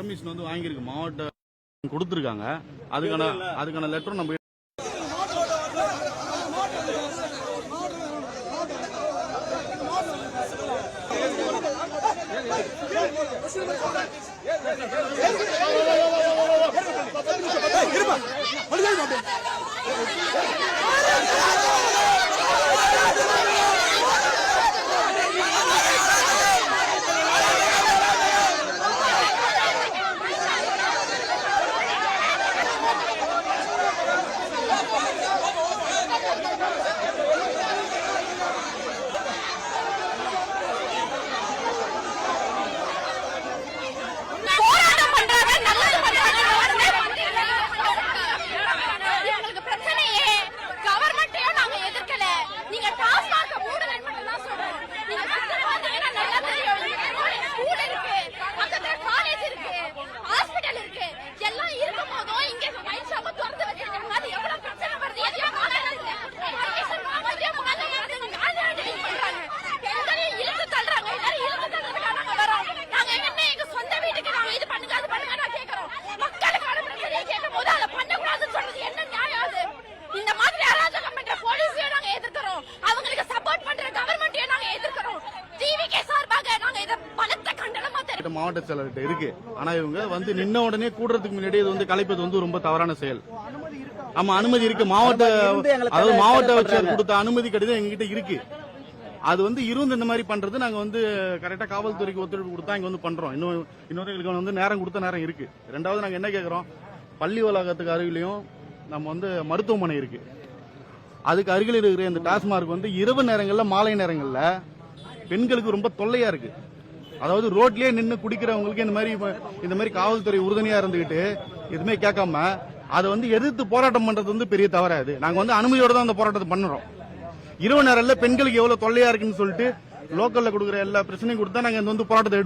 Permission வந்து வாங்கியிருக்கு, மாவட்ட கொடுத்துருக்காங்க. அதுக்கான லெட்டரும் நம்ம மாவட்ட செயலர்கிட்ட இருக்கு. ஆனா இவங்க வந்து நின்ன உடனே கூடுறதுக்கு முன்னாடி இது வந்து கலைப்பது வந்து ரொம்ப தவறான செயல். ஆமா, அனுமதி இருக்கு. மாவட்ட வச்சர் கொடுத்த அனுமதி கடிதம் எங்ககிட்ட இருக்கு. அது வந்து இருந்து இந்த மாதிரி பண்றது நாங்க வந்து கரெக்டா காவல்துறைக்கு ஒத்துழைப்பு கொடுத்தா இங்க வந்து பண்றோம். இன்னொரு வந்து நேரம் கொடுத்த நேரம் இருக்கு. ரெண்டாவது நாங்க என்ன கேட்கறோம், பள்ளி வளாகத்துக்கு அருகிலையும் நம்ம வந்து மருத்துவமனை இருக்கு. அதுக்கு அருகில் இருக்கிற இந்த டாஸ்மார்க் வந்து இரவு நேரங்கள்ல மாலை நேரங்கள்ல பெண்களுக்கு ரொம்ப தொல்லையா இருக்கு. அதாவது ரோட்லயே நின்று குடிக்கிறவங்களுக்கு இந்த மாதிரி காவல்துறை உறுதுணையா இருந்துகிட்டு எதுவுமே கேட்காம அதை வந்து எதிர்த்து போராட்டம் பண்றது வந்து பெரிய தவறாது. நாங்க வந்து அனுமதியோட தான் அந்த போராட்டத்தை பண்ணுறோம். இரவு நேரம்ல பெண்களுக்கு எவ்வளவு தொல்லையா இருக்குன்னு சொல்லிட்டு லோக்கல்ல கொடுக்குற எல்லா பிரச்சனையும் கொடுத்தா நாங்க வந்து போராட்டத்தை